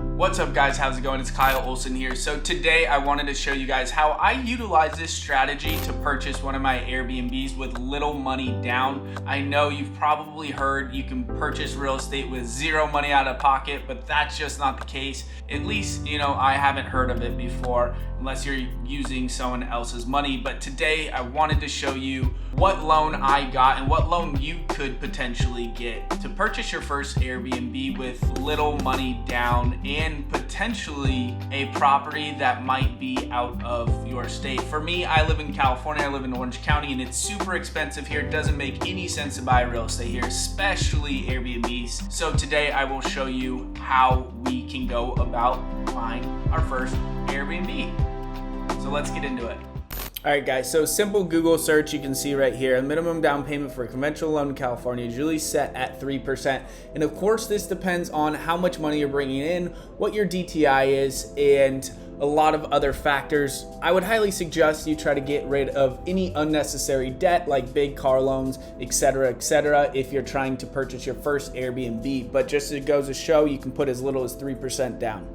What's up guys, how's it going? It's Kyle Olson here. So today I wanted to show you guys how I utilize this strategy to purchase one of my Airbnbs with little money down. I know you've probably heard you can purchase real estate with zero money out of pocket, but that's just not the case. At least, I haven't heard of it before unless you're using someone else's money. But today I wanted to show you what loan I got and what loan you could potentially get to purchase your first Airbnb with little money down and potentially a property that might be out of your state. For me, I live in California, I live in Orange County, and it's super expensive here. It doesn't make any sense to buy real estate here, especially Airbnbs. So today I will show you how we can go about buying our first Airbnb. So let's get into it. All right, guys, so simple Google search, you can see right here, a minimum down payment for a conventional loan in California is usually set at 3%. And of course, this depends on how much money you're bringing in, what your DTI is, and a lot of other factors. I would highly suggest you try to get rid of any unnecessary debt like big car loans, etc., if you're trying to purchase your first Airbnb. But just as it goes to show, you can put as little as 3% down.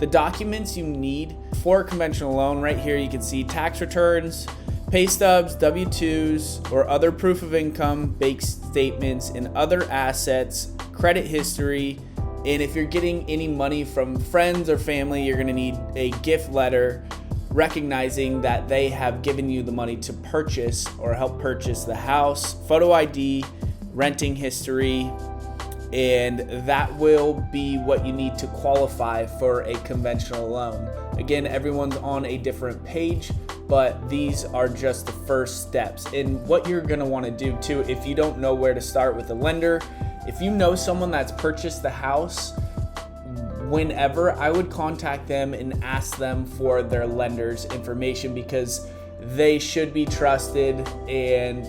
The documents you need for a conventional loan, right here you can see tax returns, pay stubs, W-2s, or other proof of income, bank statements, and other assets, credit history, and if you're getting any money from friends or family, you're gonna need a gift letter recognizing that they have given you the money to purchase or help purchase the house, photo ID, renting history, and that will be what you need to qualify for a conventional loan. Again, everyone's on a different page, but these are just the first steps. And what you're gonna wanna do too, if you don't know where to start with a lender, if you know someone that's purchased the house, whenever, I would contact them and ask them for their lender's information because they should be trusted and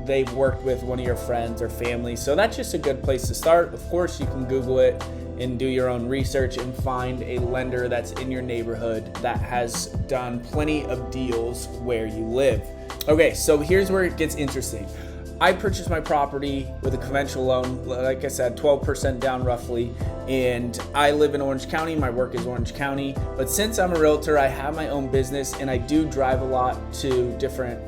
they've worked with one of your friends or family. So that's just a good place to start. Of course, you can Google it and do your own research and find a lender that's in your neighborhood that has done plenty of deals where you live. Okay, so here's where it gets interesting. I purchased my property with a conventional loan, like I said, 12% down roughly, and I live in Orange County. My work is Orange County, but since I'm a realtor, I have my own business and I do drive a lot to different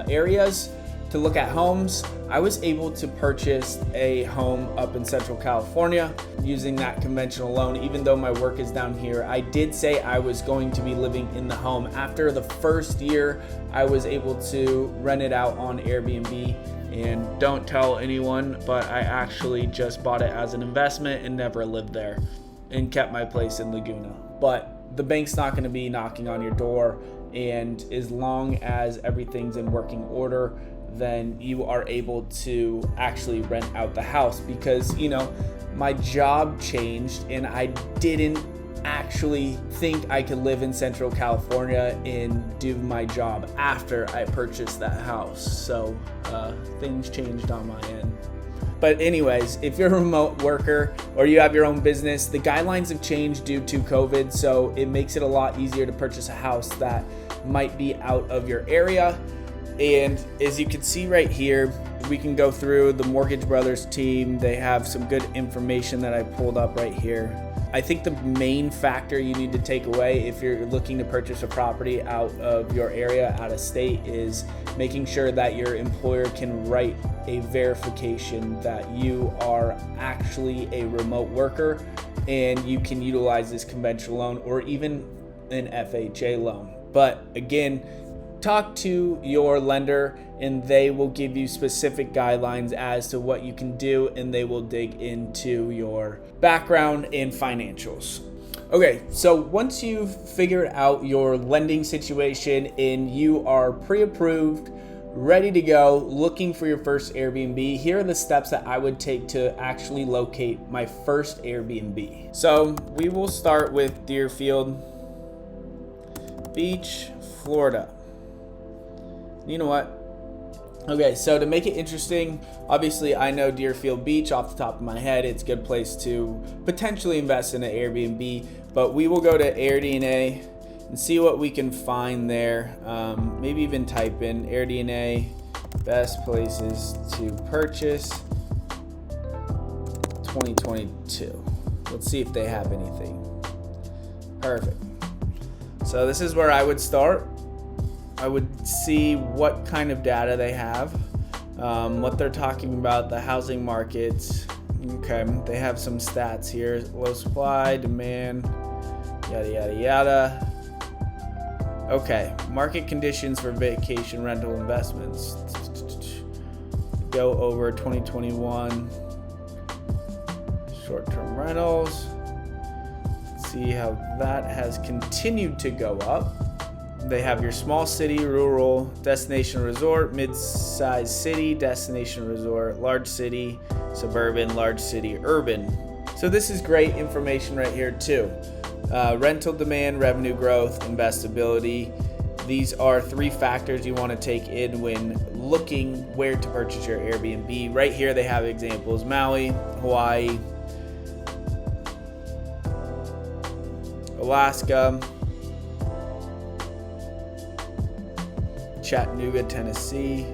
areas to look at homes. I was able to purchase a home up in Central California using that conventional loan. Even though my work is down here, I did say I was going to be living in the home. After the first year, I was able to rent it out on Airbnb. And don't tell anyone, but I actually just bought it as an investment and never lived there and kept my place in Laguna. But the bank's not going to be knocking on your door, and as long as everything's in working order, then you are able to actually rent out the house because, my job changed and I didn't actually think I could live in Central California and do my job after I purchased that house. So things changed on my end. But anyways, if you're a remote worker or you have your own business, the guidelines have changed due to COVID, so it makes it a lot easier to purchase a house that might be out of your area. And as you can see right here, we can go through the Mortgage Brothers team. They have some good information that I pulled up right here. I think the main factor you need to take away if you're looking to purchase a property out of your area, out of state, is making sure that your employer can write a verification that you are actually a remote worker and you can utilize this conventional loan or even an FHA loan. But again, talk to your lender and they will give you specific guidelines as to what you can do, and they will dig into your background and financials. Okay, so once you've figured out your lending situation and you are pre-approved, ready to go, looking for your first Airbnb, here are the steps that I would take to actually locate my first Airbnb. So we will start with Deerfield Beach, Florida. You know what? Okay, so to make it interesting, obviously I know Deerfield Beach off the top of my head. It's a good place to potentially invest in an Airbnb, but we will go to AirDNA and see what we can find there. Maybe even type in AirDNA best places to purchase 2022. Let's see if they have anything. Perfect. So this is where I would start. I would see what kind of data they have, what they're talking about, the housing markets. Okay, they have some stats here. Low supply, demand, yada, yada, yada. Okay, market conditions for vacation rental investments. Go over 2021 short-term rentals. See how that has continued to go up. They have your small city, rural, destination resort, mid-sized city, destination resort, large city, suburban, large city, urban. So this is great information right here too. Rental demand, revenue growth, investability. These are 3 factors you want to take in when looking where to purchase your Airbnb. Right here they have examples: Maui, Hawaii, Alaska, Chattanooga, Tennessee.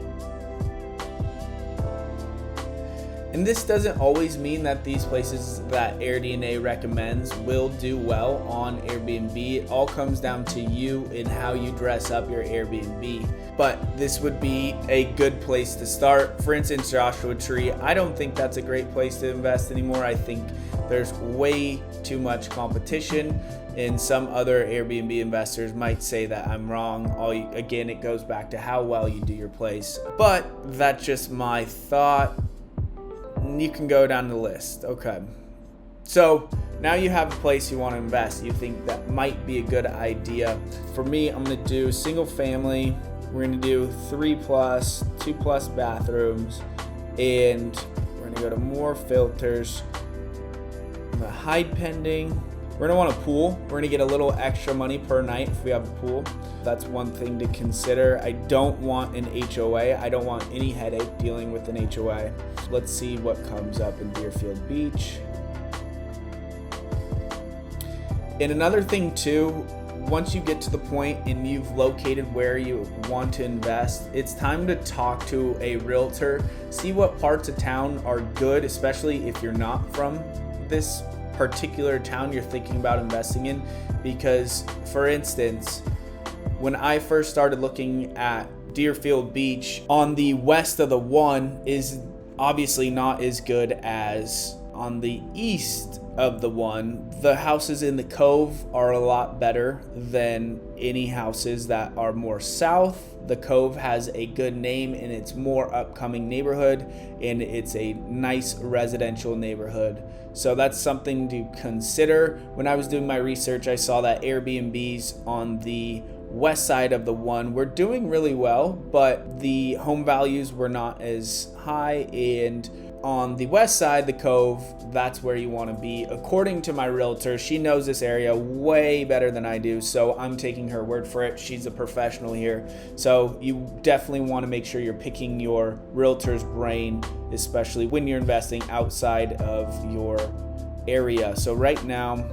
And this doesn't always mean that these places that AirDNA recommends will do well on Airbnb. It all comes down to you and how you dress up your Airbnb. But this would be a good place to start. For instance, Joshua Tree, I don't think that's a great place to invest anymore. I think there's way too much competition, and some other Airbnb investors might say that I'm wrong. Again, it goes back to how well you do your place. But that's just my thought. You can go down the list. Okay. So now you have a place you want to invest. You think that might be a good idea. For me, I'm going to do single family. We're going to do 3+, 2+ bathrooms, and we're going to go to more filters. I'm going to hide pending. We're going to want a pool. We're going to get a little extra money per night if we have a pool. That's one thing to consider. I don't want an HOA. I don't want any headache dealing with an HOA. Let's see what comes up in Deerfield Beach. And another thing too, once you get to the point and you've located where you want to invest, it's time to talk to a realtor. See what parts of town are good, especially if you're not from this particular town you're thinking about investing in. Because, for instance, when I first started looking at Deerfield Beach, on the west of the 1 is obviously not as good as on the east of the 1. The houses in the Cove are a lot better than any houses that are more south. The Cove has a good name and it's more upcoming neighborhood, and it's a nice residential neighborhood. So that's something to consider. When I was doing my research, I saw that Airbnbs on the west side of the 1 were doing really well, but the home values were not as high. And on the west side, the Cove, that's where you want to be. According to my realtor, she knows this area way better than I do, so I'm taking her word for it. She's a professional here. So you definitely want to make sure you're picking your realtor's brain, especially when you're investing outside of your area. So right now,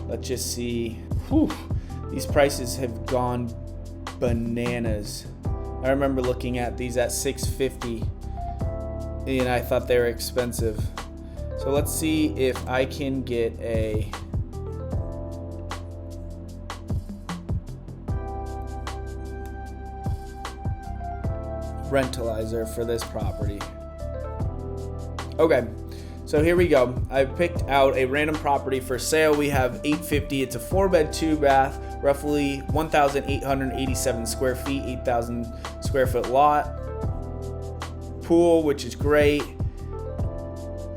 let's just see. Whew, these prices have gone bananas. I remember looking at these at $650. And I thought they were expensive. So let's see if I can get a rentalizer for this property. Okay, so here we go. I picked out a random property for sale. We have $850. It's a 4-bed, 2-bath, roughly 1,887 square feet, 8,000 square foot lot. Pool, which is great.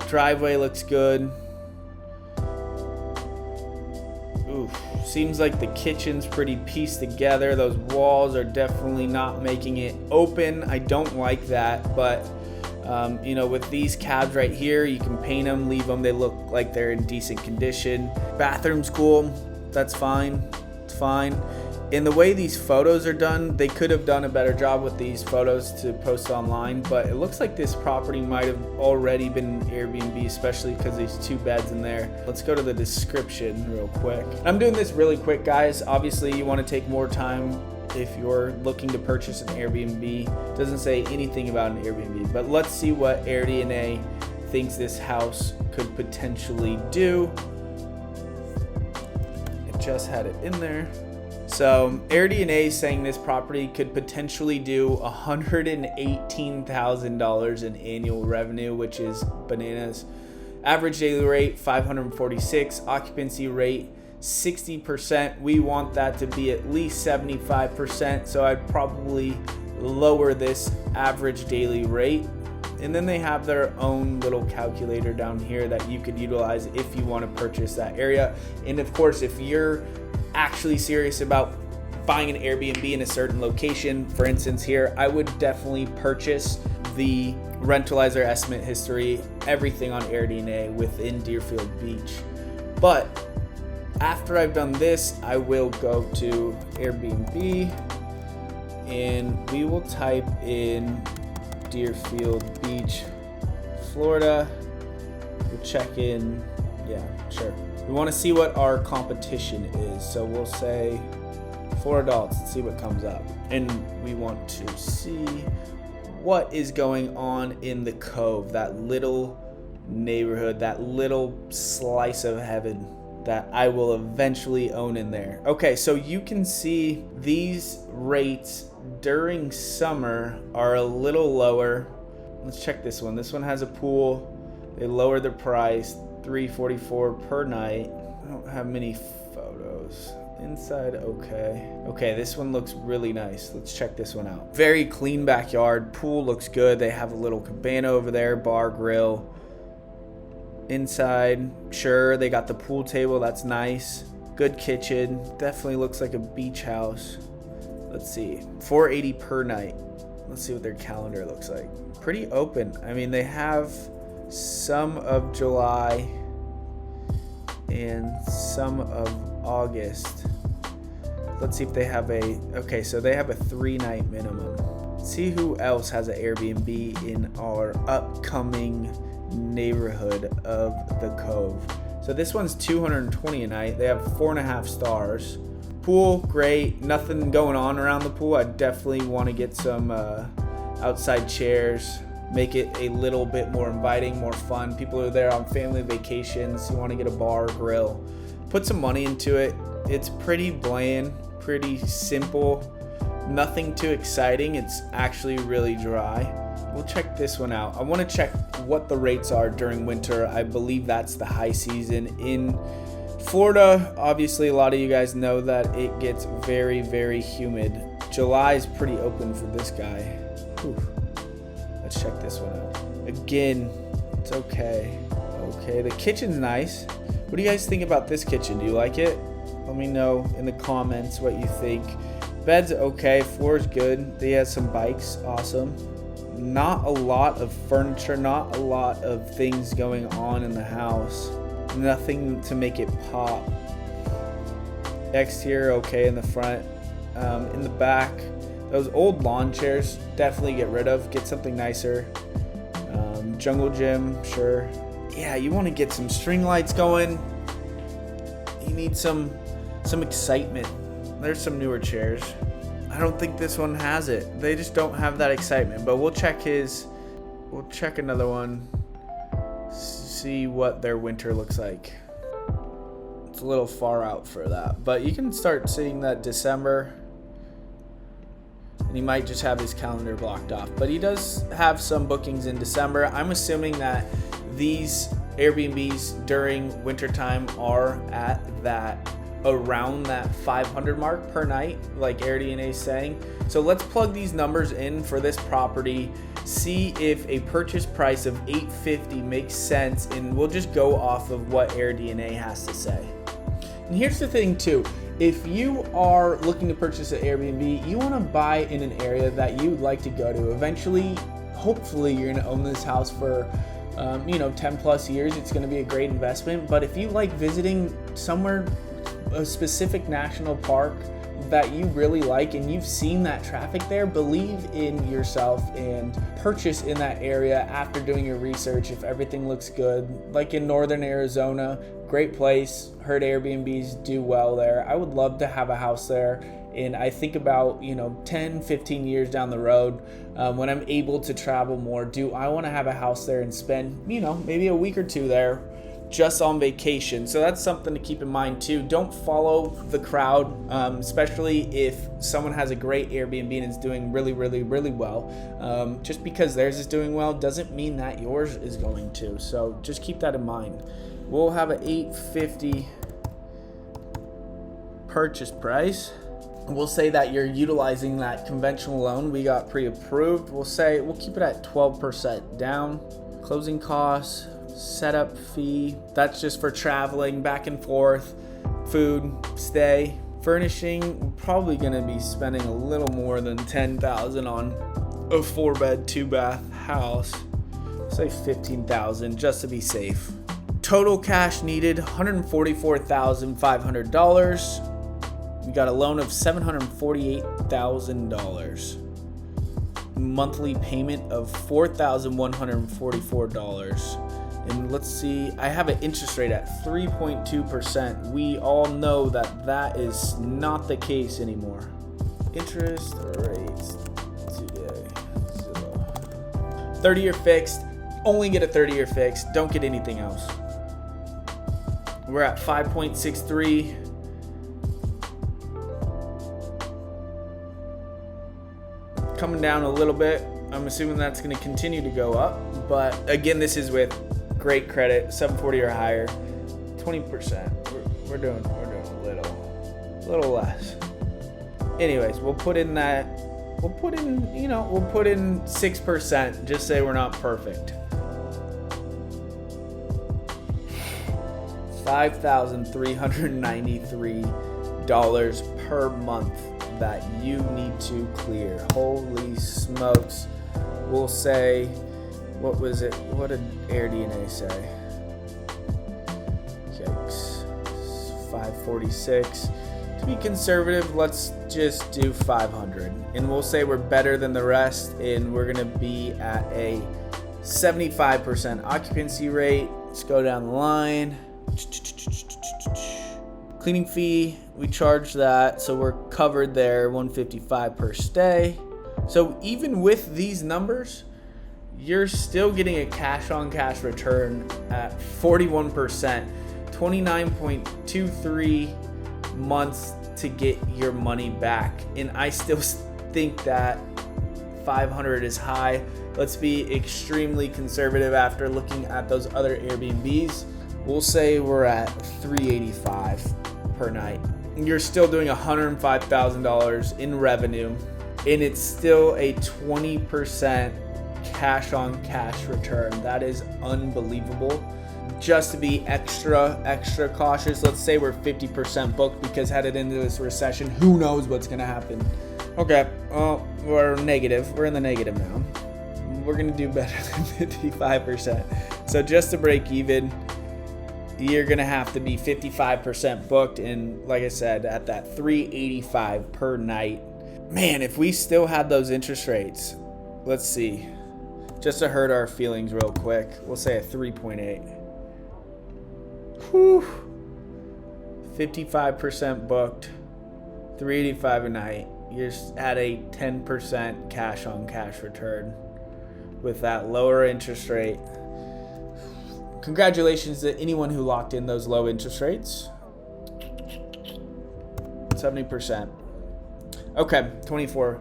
Driveway looks good. Ooh, seems like the kitchen's pretty pieced together. Those walls are definitely not making it open. I don't like that, but with these cabs right here, you can paint them, leave them. They look like they're in decent condition. Bathroom's cool. That's fine. It's fine. In the way these photos are done, they could have done a better job with these photos to post online, but it looks like this property might have already been Airbnb, especially because there's 2 beds in there. Let's go to the description real quick. I'm doing this really quick, guys. Obviously, you want to take more time if you're looking to purchase an Airbnb. It doesn't say anything about an Airbnb, but let's see what AirDNA thinks this house could potentially do. just had it in there. So Airbnb is saying this property could potentially do $118,000 in annual revenue, which is bananas. Average daily rate 546, occupancy rate 60%. We want that to be at least 75%, so I'd probably lower this average daily rate. And then they have their own little calculator down here that you could utilize if you want to purchase that area. And of course, if you're actually serious about buying an Airbnb in a certain location, for instance here, I would definitely purchase the rentalizer estimate history, everything on Airbnb within Deerfield Beach. But after I've done this, I will go to Airbnb and we will type in Deerfield Beach, Florida. We'll check in, yeah, sure. We want to see what our competition is, so we'll say 4 adults and see what comes up. And we want to see what is going on in the Cove, that little neighborhood, that little slice of heaven that I will eventually own in there. Okay, so you can see these rates during summer are a little lower. Let's check this one. This one has a pool. They lowered the price, $344 per night. I don't have many photos. Inside, okay. Okay, this one looks really nice. Let's check this one out. Very clean backyard. Pool looks good. They have a little cabana over there, bar, grill. Inside, sure, they got the pool table. That's nice. Good kitchen. Definitely looks like a beach house. Let's see. $480 per night. Let's see what their calendar looks like. Pretty open. I mean, they have some of July and some of August. Let's see if they have okay, so they have a 3-night minimum. Let's see who else has an Airbnb in our upcoming neighborhood of the Cove. So this one's $220 a night. They have 4.5 stars. Pool, great. Nothing going on around the pool. I definitely want to get some outside chairs, make it a little bit more inviting, more fun. People are there on family vacations. You want to get a bar, grill. Put some money into it. It's pretty bland, pretty simple. Nothing too exciting. It's actually really dry. We'll check this one out. I want to check what the rates are during winter. I believe that's the high season in Florida. Obviously, a lot of you guys know that it gets very, very humid. July is pretty open for this guy. Whew. Let's check this one out. Again, it's okay. Okay, the kitchen's nice. What do you guys think about this kitchen? Do you like it? Let me know in the comments what you think. Bed's okay, floor's good. They have some bikes, awesome. Not a lot of furniture, not a lot of things going on in the house. Nothing to make it pop. Exterior okay in the front. In the back, those old lawn chairs, definitely get rid of. Get something nicer. Jungle gym, sure. Yeah, you want to get some string lights going. You need some excitement. There's some newer chairs. I don't think this one has it. They just don't have that excitement. But we'll check another one. See what their winter looks like. It's a little far out for that. But you can start seeing that December. And he might just have his calendar blocked off. But he does have some bookings in December. I'm assuming that these Airbnbs during wintertime are at around that 500 mark per night, like Airbnb is saying. So let's plug these numbers in for this property, see if a purchase price of $850 makes sense, and we'll just go off of what Airbnb has to say. And here's the thing too, if you are looking to purchase an Airbnb, you want to buy in an area that you'd like to go to. Eventually, hopefully you're going to own this house for 10 plus years. It's going to be a great investment. But if you like visiting somewhere, a specific national park that you really like and you've seen that traffic there, believe in yourself and purchase in that area after doing your research if everything looks good. Like in northern Arizona, great place. Heard Airbnbs do well there. I would love to have a house there. And I think about 10, 15 years down the road, when I'm able to travel more, do I want to have a house there and spend maybe a week or two there just on vacation. So that's something to keep in mind too. Don't follow the crowd, especially if someone has a great Airbnb and is doing really, really, really well. Just because theirs is doing well doesn't mean that yours is going to. So just keep that in mind. We'll have an $850 purchase price. We'll say that you're utilizing that conventional loan we got pre-approved. We'll keep it at 12% down. Closing costs, setup fee, that's just for traveling back and forth, food, stay. Furnishing, we're probably gonna be spending a little more than $10,000 on a 4-bed, 2-bath house. Say $15,000 just to be safe. Total cash needed, $144,500. We got a loan of $748,000. Monthly payment of $4,144. And let's see, I have an interest rate at 3.2%. We all know that is not the case anymore. Interest rates today, 30-year fixed. Only get a 30-year fixed. Don't get anything else. We're at 5.63. Coming down a little bit. I'm assuming that's going to continue to go up, but again, this is with great credit, 740 or higher. 20%. We're doing a little less. Anyways, we'll put in 6%. Just say we're not perfect. $5,393 per month that you need to clear. Holy smokes. We'll say, what was it? What did AirDNA say? Yikes. 546. To be conservative, let's just do 500. And we'll say we're better than the rest, and we're going to be at a 75% occupancy rate. Let's go down the line. Cleaning fee, we charge that, so we're covered there, $155 per stay. So even with these numbers, you're still getting a cash on cash return at 41%, 29.23 months to get your money back. And I still think that 500 is high. Let's be extremely conservative after looking at those other Airbnbs. We'll say we're at $385 per night. You're still doing $105,000 in revenue, and it's still a 20% cash on cash return. That is unbelievable. Just to be extra cautious, let's say we're 50% booked, because headed into this recession, who knows what's gonna happen. Okay, well, we're negative. We're in the negative now. We're gonna do better than 55%. So just to break even, you're gonna have to be 55% booked, and like I said, at that $385 per night. Man, if we still had those interest rates, let's see, just to hurt our feelings real quick, we'll say a 3.8. Whew. 55% booked, $385 a night. You're at a 10% cash on cash return with that lower interest rate. Congratulations to anyone who locked in those low interest rates. 70%. Okay, 24.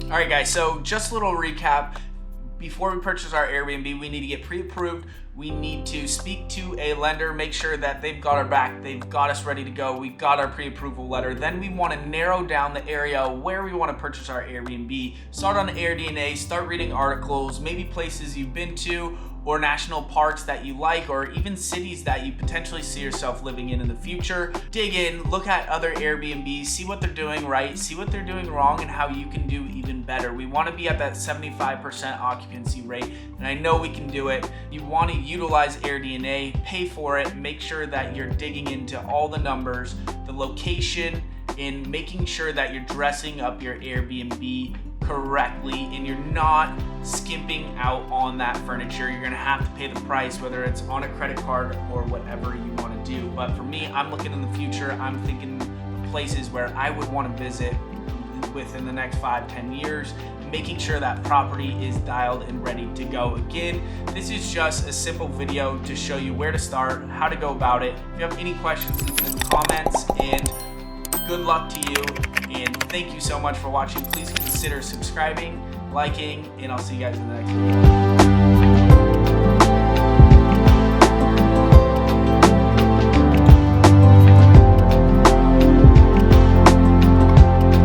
All right, guys, so just a little recap. Before we purchase our Airbnb, we need to get pre-approved. We need to speak to a lender, make sure that they've got our back, they've got us ready to go, we got our pre-approval letter. Then we want to narrow down the area where we want to purchase our Airbnb. Start on AirDNA, start reading articles, maybe places you've been to, or national parks that you like, or even cities that you potentially see yourself living in the future. Dig in, look at other Airbnbs, see what they're doing right, see what they're doing wrong, and how you can do even better. We want to be at that 75% occupancy rate, and I know we can do it. You want to utilize AirDNA, pay for it, make sure that you're digging into all the numbers, the location, and making sure that you're dressing up your Airbnb correctly and you're not skimping out on that furniture. You're gonna have to pay the price, whether it's on a credit card or whatever you want to do. But for me, I'm looking in the future. I'm thinking places where I would want to visit within the next 5-10 years. making sure that property is dialed and ready to go. Again, this is just a simple video to show you where to start, how to go about it. If you have any questions, leave them in the comments, and good luck to you. And thank you so much for watching. Please consider subscribing, liking, and I'll see you guys in the next video.